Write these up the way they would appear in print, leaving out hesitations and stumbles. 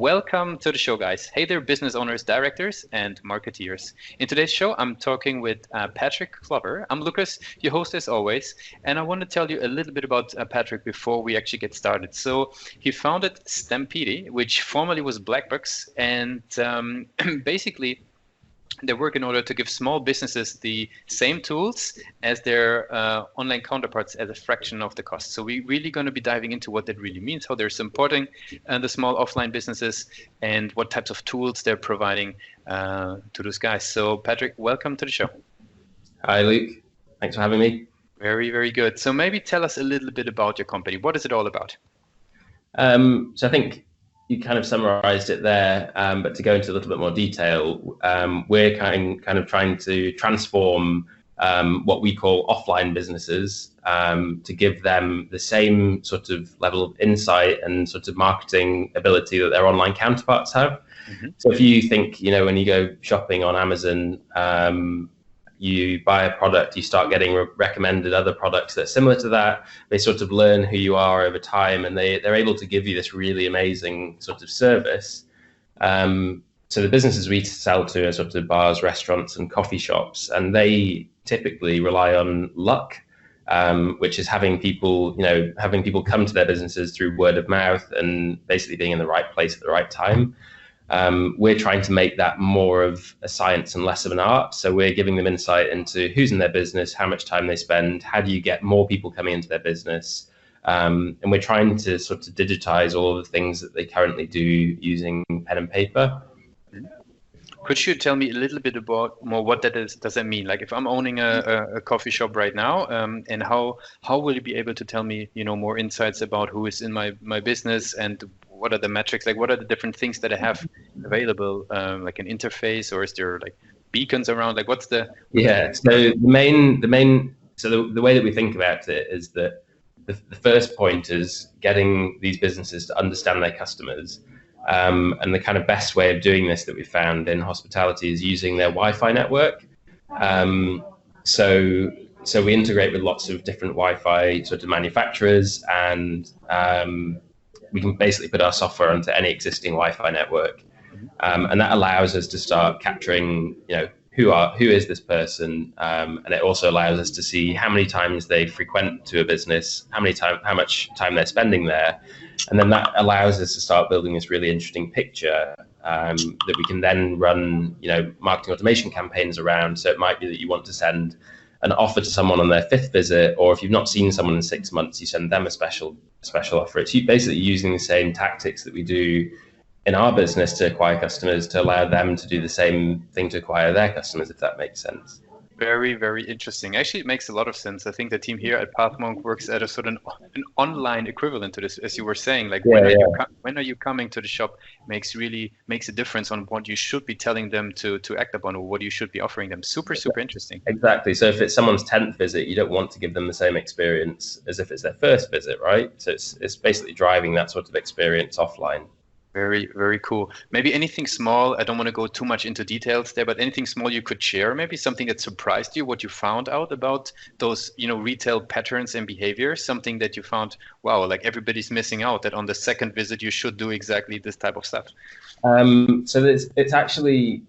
Welcome to the show, guys. Hey there, business owners, directors, and marketeers. In today's show, I'm talking with Patrick Clover. I'm Lucas, your host as always, and I want to tell you a little bit about Patrick before we actually get started. So he founded Stampede, which formerly was Blackbox, and basically they work in order to give small businesses the same tools as their online counterparts at a fraction of the cost. So we're really going to be diving into what that really means, how they're supporting the small offline businesses, and what types of tools they're providing to those guys. So Patrick, welcome to the show. Hi, Luke. Thanks for having me. Very, very good. So maybe tell us a little bit about your company. What is it all about? So I think you kind of summarized it there, but to go into a little bit more detail, we're kind of trying to transform what we call offline businesses to give them the same sort of level of insight and sort of marketing ability that their online counterparts have. Mm-hmm. So if you think, when you go shopping on Amazon, you buy a product, you start getting recommended other products that are similar to that. They sort of learn who you are over time, and they're able to give you this really amazing sort of service. So the businesses we sell to are sort of bars, restaurants, and coffee shops, and they typically rely on luck, which is having people come to their businesses through word of mouth and basically being in the right place at the right time. We're trying to make that more of a science and less of an art. So we're giving them insight into who's in their business, how much time they spend, how do you get more people coming into their business. And we're trying to sort of digitize all of the things that they currently do using pen and paper. Could you tell me a little bit about more what that is? Does that mean? Like if I'm owning a coffee shop right now, and how will you be able to tell me, more insights about who is in my business, and what are the metrics? Like what are the different things that I have available, like an interface, or is there like beacons around? Like what's the... So the way that we think about it is that the first point is getting these businesses to understand their customers. And the kind of best way of doing this that we found in hospitality is using their Wi-Fi network. So we integrate with lots of different Wi-Fi sort of manufacturers, and we can basically put our software onto any existing Wi-Fi network. And that allows us to start capturing, who is this person, and it also allows us to see how many times they frequent to a business, how much time they're spending there, and then that allows us to start building this really interesting picture that we can then run, marketing automation campaigns around. So it might be that you want to send an offer to someone on their 5th visit, or if you've not seen someone in 6 months, you send them a special offer. It's basically using the same tactics that we do in our business to acquire customers, to allow them to do the same thing to acquire their customers, if that makes sense. Very, very interesting. Actually, it makes a lot of sense. I think the team here at Pathmonk works at a sort of an online equivalent to this, as you were saying. Like when are you coming to the shop makes a difference on what you should be telling them to act upon, or what you should be offering them. Super interesting. Exactly. So if it's someone's 10th visit, you don't want to give them the same experience as if it's their first visit, right? So it's basically driving that sort of experience offline. Very, very cool. Maybe anything small, I don't want to go too much into details there, but anything small you could share, maybe something that surprised you, what you found out about those, retail patterns and behaviors, something that you found, wow, like everybody's missing out, that on the second visit you should do exactly this type of stuff. So it's actually,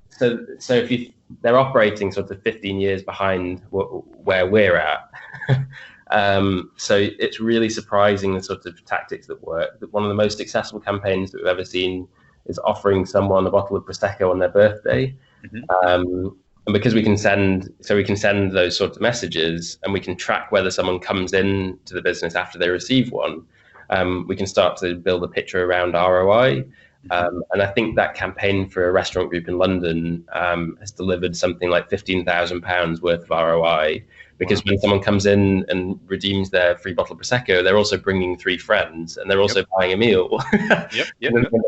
so if they're operating sort of 15 years behind where we're at. So it's really surprising the sort of tactics that work. One of the most successful campaigns that we've ever seen is offering someone a bottle of Prosecco on their birthday. Mm-hmm. And because we can send those sorts of messages, and we can track whether someone comes in to the business after they receive one, we can start to build a picture around ROI. And I think that campaign for a restaurant group in London has delivered something like £15,000 worth of ROI. Because when someone comes in and redeems their free bottle of Prosecco, they're also bringing 3 friends, and they're also buying a meal. And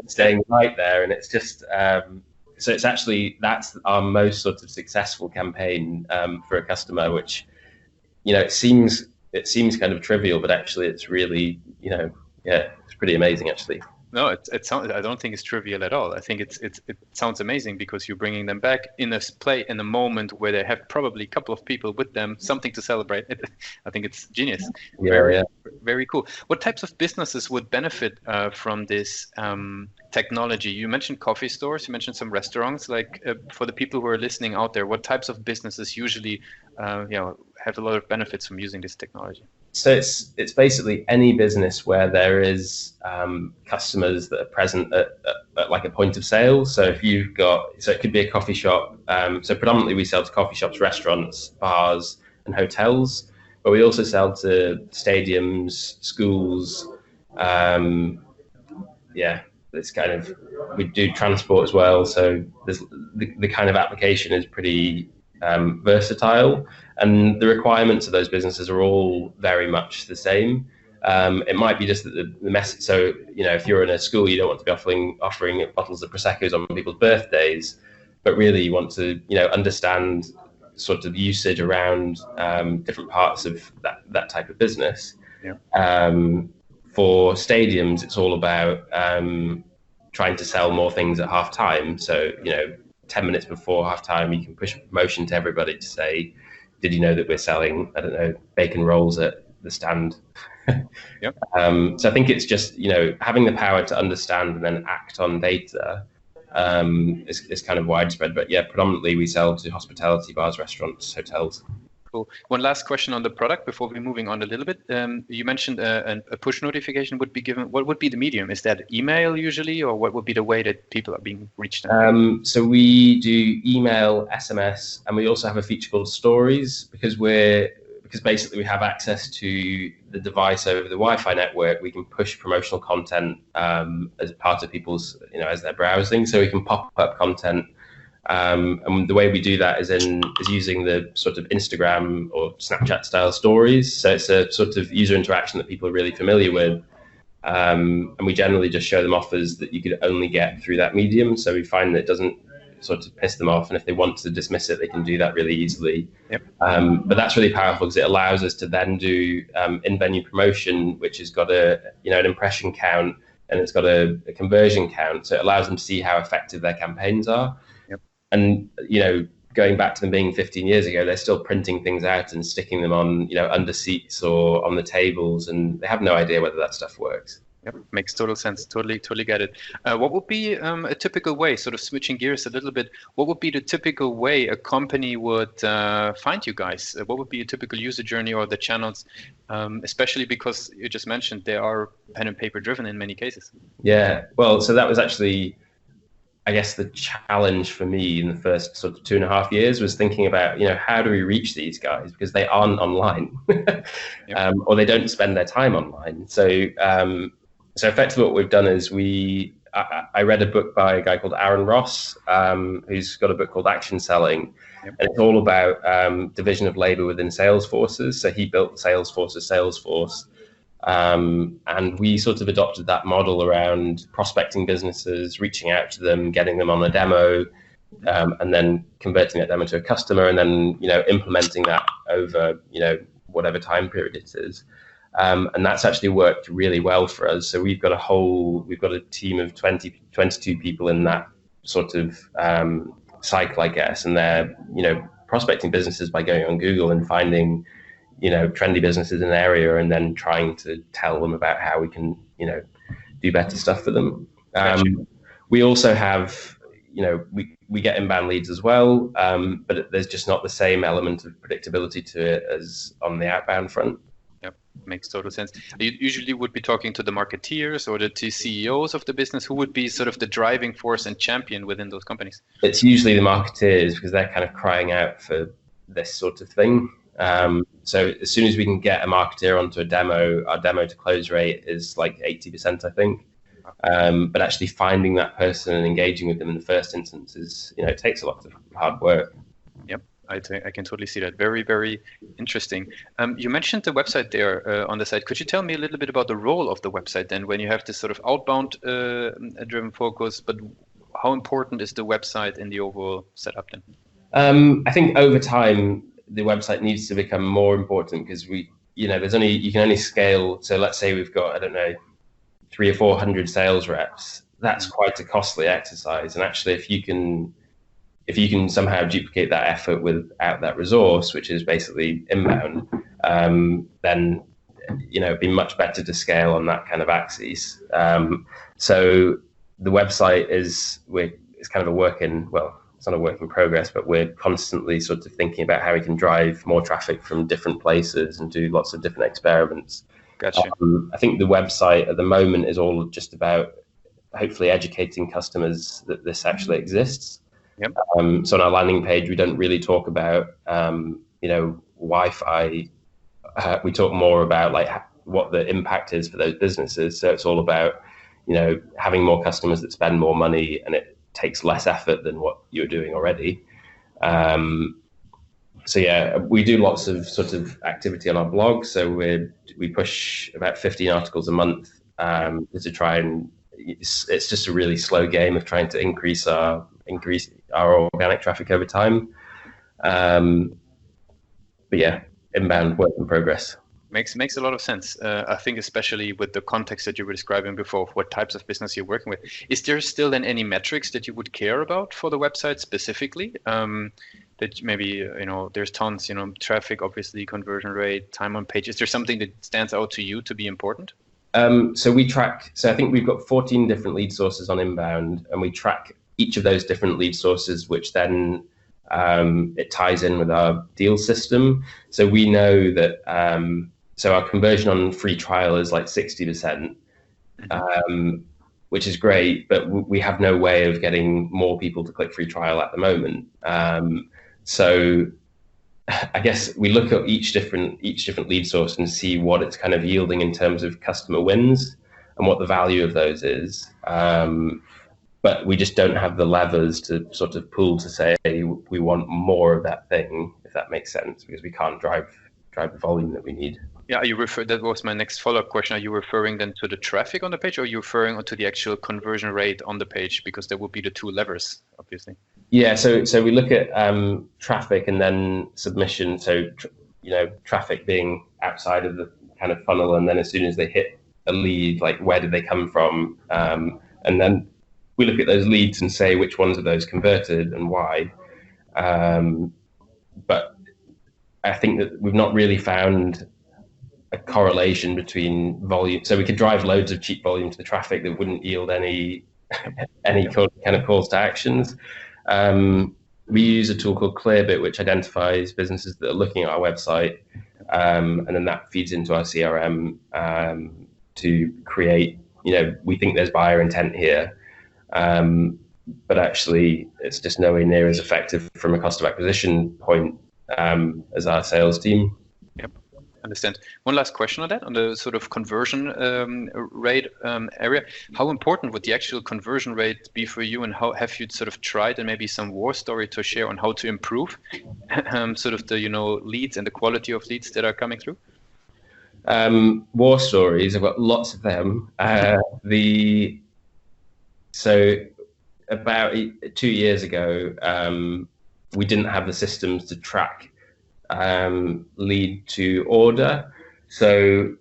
staying right there. And it's just, so it's actually, that's our most sort of successful campaign for a customer, which, it seems kind of trivial, but actually it's really, it's pretty amazing actually. No, it sounds. I don't think it's trivial at all. I think it sounds amazing because you're bringing them back in in a moment where they have probably a couple of people with them, something to celebrate. I think it's genius. Yeah. Very cool. What types of businesses would benefit from this technology? You mentioned coffee stores. You mentioned some restaurants. Like for the people who are listening out there, what types of businesses usually, have a lot of benefits from using this technology? So it's basically any business where there is customers that are present at like a point of sale. So if you've got, so it could be a coffee shop. So predominantly we sell to coffee shops, restaurants, bars, and hotels. But we also sell to stadiums, schools. It's kind of, we do transport as well. So there's the kind of application is pretty versatile, and the requirements of those businesses are all very much the same. It might be just that the message. So if you're in a school, you don't want to be offering bottles of Prosecco's on people's birthdays, but really you want to understand sort of usage around different parts of that type of business. Yeah. For stadiums, it's all about trying to sell more things at half time. So 10 minutes before half time, you can push a promotion to everybody to say, did you know that we're selling, I don't know, bacon rolls at the stand? Yep. So I think it's just, having the power to understand and then act on data is kind of widespread. But yeah, predominantly we sell to hospitality, bars, restaurants, hotels. Cool. One last question on the product before we're moving on a little bit. You mentioned a push notification would be given. What would be the medium? Is that email usually, or what would be the way that people are being reached? So we do email, SMS, and we also have a feature called Stories because basically we have access to the device over the Wi-Fi network. We can push promotional content as part of people's, as they're browsing. So we can pop up content. And the way we do that is using the sort of Instagram or Snapchat style stories. So it's a sort of user interaction that people are really familiar with. And we generally just show them offers that you could only get through that medium. So we find that it doesn't sort of piss them off. And if they want to dismiss it, they can do that really easily. Yep. But that's really powerful because it allows us to then do in-venue promotion, which has got an impression count and it's got a conversion count. So it allows them to see how effective their campaigns are. And, going back to them being 15 years ago, they're still printing things out and sticking them on, under seats or on the tables, and they have no idea whether that stuff works. Yep, makes total sense. Totally get it. What would be a typical way, sort of switching gears a little bit, what would be the typical way a company would find you guys? What would be a typical user journey or the channels, especially because you just mentioned they are pen and paper driven in many cases? Yeah, well, so that was actually, I guess, the challenge for me in the first sort of 2.5 years was thinking about, how do we reach these guys? Because they aren't online or they don't spend their time online. So effectively what we've done is I read a book by a guy called Aaron Ross, who's got a book called Action Selling. Yep. And it's all about division of labor within sales forces. So he built Salesforce's Salesforce. And we sort of adopted that model around prospecting businesses, reaching out to them, getting them on a demo, and then converting that demo to a customer, and then implementing that over whatever time period it is. And that's actually worked really well for us. So we've got a team of 22 people in that sort of cycle, I guess, and they're prospecting businesses by going on Google and finding trendy businesses in an area and then trying to tell them about how we can, do better stuff for them. We also have, we get inbound leads as well, but there's just not the same element of predictability to it as on the outbound front. Yep, makes total sense. You usually would be talking to the marketeers or the CEOs of the business. Who would be sort of the driving force and champion within those companies? It's usually the marketeers because they're kind of crying out for this sort of thing. So as soon as we can get a marketeer onto a demo, our demo to close rate is like 80%, I think. But actually finding that person and engaging with them in the first instance is, it takes a lot of hard work. Yep, I can totally see that. Very, very interesting. You mentioned the website there on the site. Could you tell me a little bit about the role of the website then when you have this sort of outbound driven focus, but how important is the website in the overall setup then? I think over time, the website needs to become more important because you can only scale. So let's say we've got, I don't know, 300 or 400 sales reps, that's quite a costly exercise. And actually, if you can somehow duplicate that effort without that resource, which is basically inbound, then it'd be much better to scale on that kind of axis. So the website is kind of a work in, well, it's not a work in progress, but we're constantly sort of thinking about how we can drive more traffic from different places and do lots of different experiments. Gotcha. I think the website at the moment is all just about hopefully educating customers that this actually exists. Yep. So on our landing page, we don't really talk about, Wi-Fi. We talk more about like what the impact is for those businesses. So it's all about, having more customers that spend more money, and it takes less effort than what you're doing already. So yeah, we do lots of sort of activity on our blog. So we push about 15 articles a month to try and it's just a really slow game of trying to increase our organic traffic over time. But yeah, inbound work in progress. Makes a lot of sense. I think especially with the context that you were describing before of what types of business you're working with. Is there still then any metrics that you would care about for the website specifically? That maybe, there's tons, traffic, obviously, conversion rate, time on page. Is there something that stands out to you to be important? So I think we've got 14 different lead sources on inbound, and we track each of those different lead sources, which then it ties in with our deal system. So we know that, so our conversion on free trial is like 60%, which is great, but we have no way of getting more people to click free trial at the moment. So I guess we look at each different lead source and see what it's kind of yielding in terms of customer wins and what the value of those is. But we just don't have the levers to sort of pull to say we want more of that thing, if that makes sense, because we can't drive the volume that we need. Yeah, that was my next follow-up question. Are you referring then to the traffic on the page, or are you referring to the actual conversion rate on the page? Because there would be the two levers, obviously. Yeah, so we look at traffic and then submission. So, traffic being outside of the kind of funnel, and then as soon as they hit a lead, like where did they come from? And then we look at those leads and say which ones of those converted and why. But I think that we've not really found a correlation between volume. So we could drive loads of cheap volume to the traffic that wouldn't yield any kind of calls to actions. We use a tool called Clearbit, which identifies businesses that are looking at our website, and then that feeds into our CRM to create, we think there's buyer intent here, but actually it's just nowhere near as effective from a cost of acquisition point as our sales team. Yep. Understand. One last question on that, on the sort of conversion rate area. How important would the actual conversion rate be for you, and how have you sort of tried, and maybe some war story to share on how to improve sort of the leads and the quality of leads that are coming through? War stories, I've got lots of them. So about 2 years ago, we didn't have the systems to track lead to order. So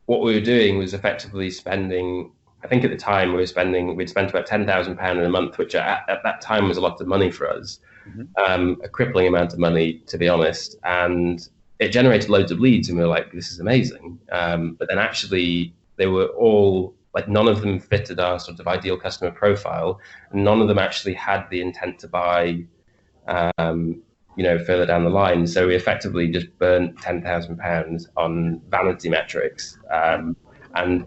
what we were doing was effectively spending, I think at the time we'd spent about £10,000 in a month, which at that time was a lot of money for us, a crippling amount of money, to be honest. And it generated loads of leads, and we were like, this is amazing. But then actually they were all, like, none of them fitted our sort of ideal customer profile. And none of them actually had the intent to buy further down the line. So we effectively just burnt £10,000 on vanity metrics. And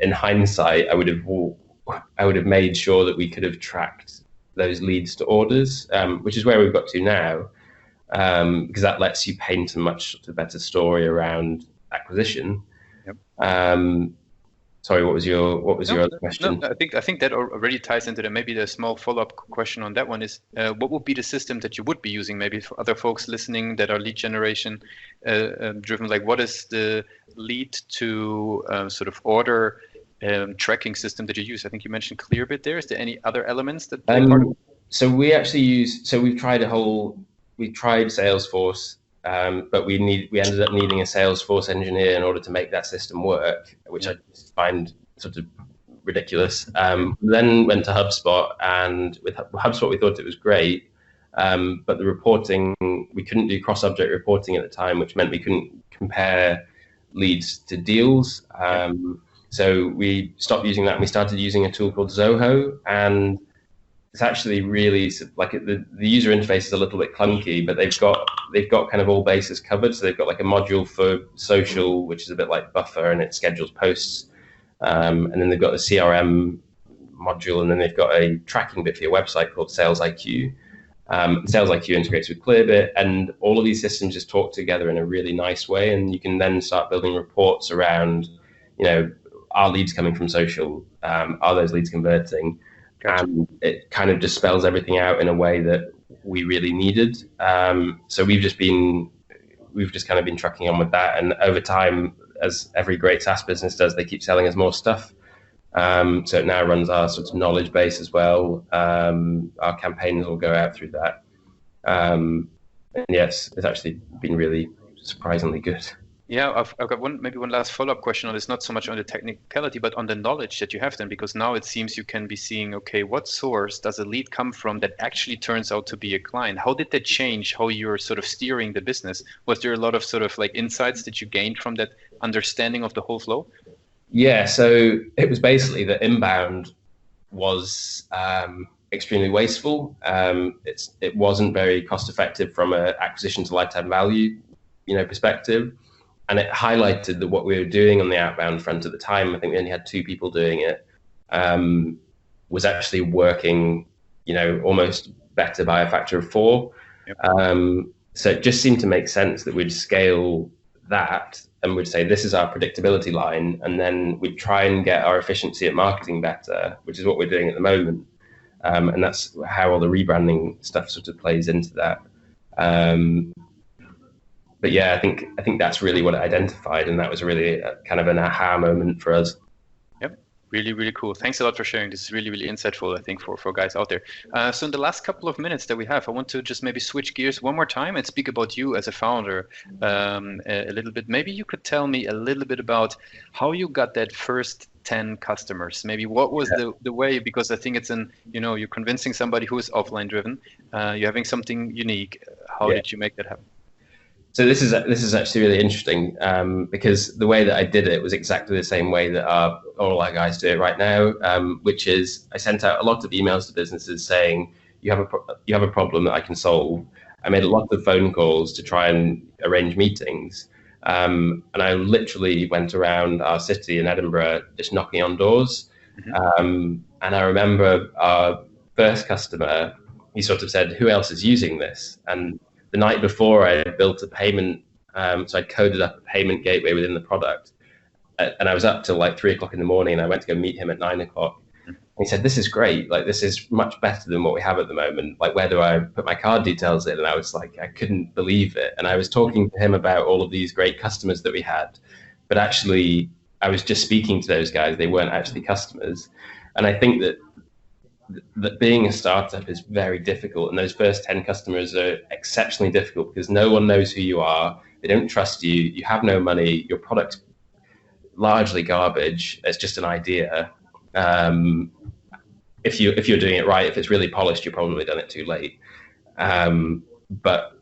in hindsight, I would have made sure that we could have tracked those leads to orders, which is where we've got to now, because that lets you paint a much better story around acquisition. Yep. Sorry, what was your other question? No, I think that already ties into that. Maybe the small follow-up question on that one is, what would be the system that you would be using, maybe for other folks listening that are lead generation driven? Like, what is the lead to sort of order tracking system that you use? I think you mentioned Clearbit there. Is there any other elements that play part of it? So we actually we've tried Salesforce. But we ended up needing a Salesforce engineer in order to make that system work, which I find sort of ridiculous. Then went to HubSpot, and with HubSpot we thought it was great, but the reporting, we couldn't do cross-subject reporting at the time, which meant we couldn't compare leads to deals. So we stopped using that and we started using a tool called Zoho, and it's actually really like the user interface is a little bit clunky, but they've got kind of all bases covered. So they've got like a module for social, which is a bit like Buffer, and it schedules posts. And then they've got the CRM module, and then they've got a tracking bit for your website called Sales IQ. Sales IQ integrates with Clearbit, and all of these systems just talk together in a really nice way. And you can then start building reports around, are leads coming from social? Are those leads converting? And it kind of just spells everything out in a way that we really needed. So we've just kind of been trucking on with that. And over time, as every great SaaS business does, they keep selling us more stuff. So it now runs our sort of knowledge base as well. Our campaigns will go out through that. And yes, it's actually been really surprisingly good. Yeah, I've got one last follow-up question on this, not so much on the technicality, but on the knowledge that you have then, because now it seems you can be seeing, okay, what source does a lead come from that actually turns out to be a client? How did that change how you're sort of steering the business? Was there a lot of sort of like insights that you gained from that understanding of the whole flow? Yeah, so it was basically that inbound was extremely wasteful. It wasn't very cost effective from an acquisition to lifetime value, perspective. And it highlighted that what we were doing on the outbound front at the time, I think we only had 2 people doing it, was actually working, almost better by a factor of 4. Yep. So it just seemed to make sense that we'd scale that and we'd say, this is our predictability line. And then we'd try and get our efficiency at marketing better, which is what we're doing at the moment. And that's how all the rebranding stuff sort of plays into that. But yeah, I think that's really what it identified, and that was really kind of an aha moment for us. Yep, really, really cool. Thanks a lot for sharing. This is really, really insightful, I think, for guys out there. So in the last couple of minutes that we have, I want to just maybe switch gears one more time and speak about you as a founder a little bit. Maybe you could tell me a little bit about how you got that first 10 customers. Maybe what was the way, because I think it's you're convincing somebody who is offline driven, you're having something unique. How did you make that happen? So this is actually really interesting because the way that I did it was exactly the same way that all our guys do it right now, which is I sent out a lot of emails to businesses saying, you have a problem that I can solve. I made a lot of phone calls to try and arrange meetings, and I literally went around our city in Edinburgh just knocking on doors. Mm-hmm. And I remember our first customer, he sort of said, who else is using this? And the night before, I built a payment, so I coded up a payment gateway within the product, and I was up till like 3 o'clock in the morning, and I went to go meet him at 9 o'clock. And he said, "This is great. Like, this is much better than what we have at the moment. Like, where do I put my card details in?" And I was like, I couldn't believe it. And I was talking to him about all of these great customers that we had, but actually, I was just speaking to those guys. They weren't actually customers, and I think that being a startup is very difficult, and those first 10 customers are exceptionally difficult because no one knows who you are. They don't trust you. You have no money. Your product's largely garbage. It's just an idea. If you're doing it right, if it's really polished, you've probably done it too late. But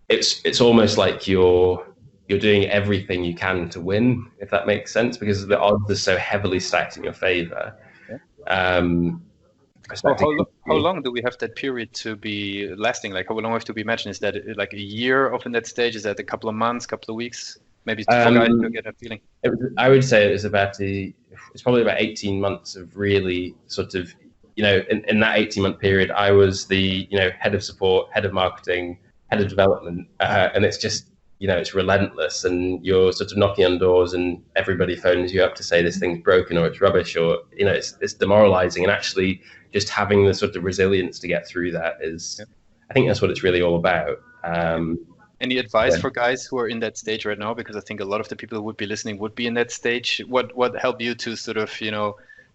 it's almost like you're doing everything you can to win, if that makes sense, because the odds are so heavily stacked in your favor. How long do we have that period to be lasting? Like, how long have to be imagined? Is that like a year of in that stage? Is that a couple of months, couple of weeks? Maybe for guys to get a feeling. I would say it was it's probably about 18 months of really sort of, in that 18-month period, I was the, head of support, head of marketing, head of development. And it's just, it's relentless, and you're sort of knocking on doors and everybody phones you up to say this thing's broken or it's rubbish or, it's demoralizing. And actually just having the sort of resilience to get through that is, I think that's what it's really all about. Any advice for guys who are in that stage right now? Because I think a lot of the people who would be listening would be in that stage. What helped you to sort of,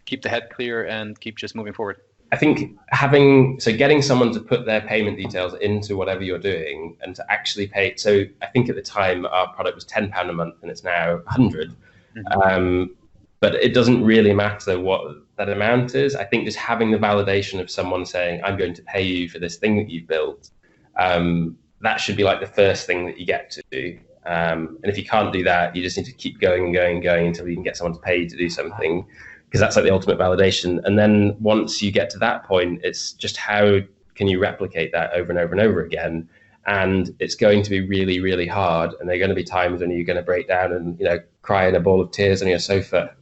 keep the head clear and keep just moving forward? I think getting someone to put their payment details into whatever you're doing and to actually pay. So I think at the time our product was £10 a month and it's now 100. Mm-hmm. But it doesn't really matter what that amount is. I think just having the validation of someone saying, I'm going to pay you for this thing that you've built, that should be like the first thing that you get to do. And if you can't do that, you just need to keep going and going and going until you can get someone to pay you to do something, because that's like the ultimate validation. And then once you get to that point, it's just how can you replicate that over and over and over again? And it's going to be really, really hard. And there are going to be times when you're going to break down and, you know, cry in a ball of tears on your sofa.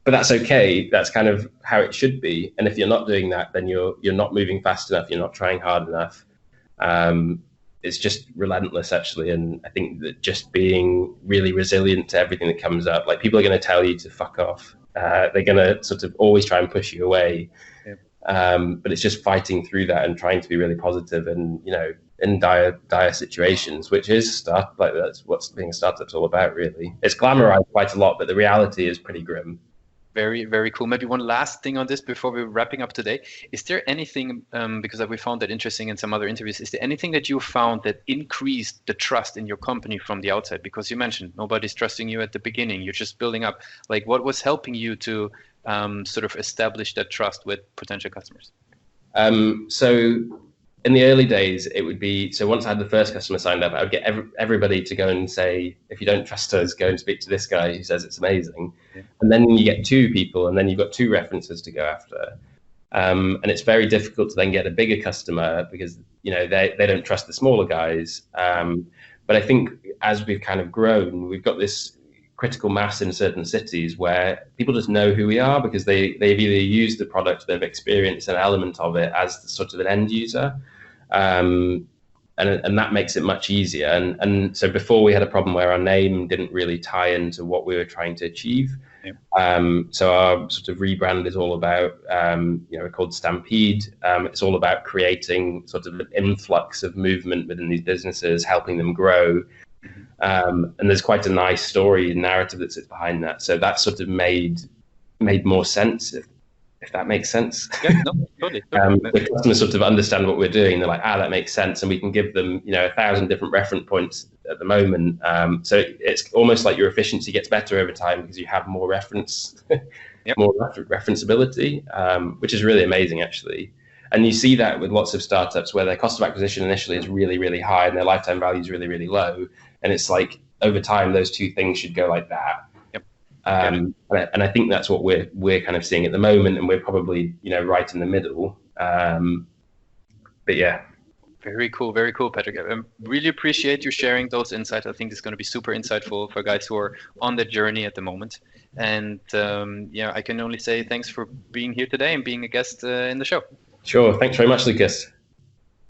But that's okay. That's kind of how it should be. And if you're not doing that, then you're not moving fast enough. You're not trying hard enough. It's just relentless, actually. And I think that just being really resilient to everything that comes up, like people are going to tell you to fuck off. They're going to sort of always try and push you away. But it's just fighting through that and trying to be really positive and, you know, in dire situations, which is that's what being a startup's all about, really. It's glamorized quite a lot, but the reality is pretty grim. Very, very cool. Maybe one last thing on this before we're wrapping up today. Is there anything, because we found that interesting in some other interviews, is there anything that you found that increased the trust in your company from the outside? Because you mentioned nobody's trusting you at the beginning. You're just building up. Like, what was helping you to sort of establish that trust with potential customers? So in the early days, it would be, so once I had the first customer signed up, I would get everybody to go and say, if you don't trust us, go and speak to this guy who says it's amazing. Yeah. And then you get 2 people, and then you've got 2 references to go after. And it's very difficult to then get a bigger customer because, you know, they don't trust the smaller guys. But I think as we've kind of grown, we've got this critical mass in certain cities where people just know who we are because they've either used the product, they've experienced an element of it as sort of an end user. And that makes it much easier. And so before we had a problem where our name didn't really tie into what we were trying to achieve. Yeah. So our sort of rebrand is all about, you know, we're called Stampede. It's all about creating sort of an influx of movement within these businesses, helping them grow. And there's quite a nice story and narrative that sits behind that. So that sort of made more sense, if that makes sense. Yeah, no, totally. The customers sort of understand what we're doing. They're like, that makes sense. And we can give them, you know, 1,000 different reference points at the moment. So it's almost like your efficiency gets better over time because you have more reference, yep. More referenceability, which is really amazing, actually. And you see that with lots of startups where their cost of acquisition initially is really, really high and their lifetime value is really, really low. And it's like over time, those 2 things should go like that. Yep. And I think that's what we're kind of seeing at the moment. And we're probably, you know, right in the middle. But yeah. Very cool, Patrick. I really appreciate you sharing those insights. I think it's going to be super insightful for guys who are on the journey at the moment. And yeah, I can only say thanks for being here today and being a guest in the show. Sure. Thanks very much, Lucas.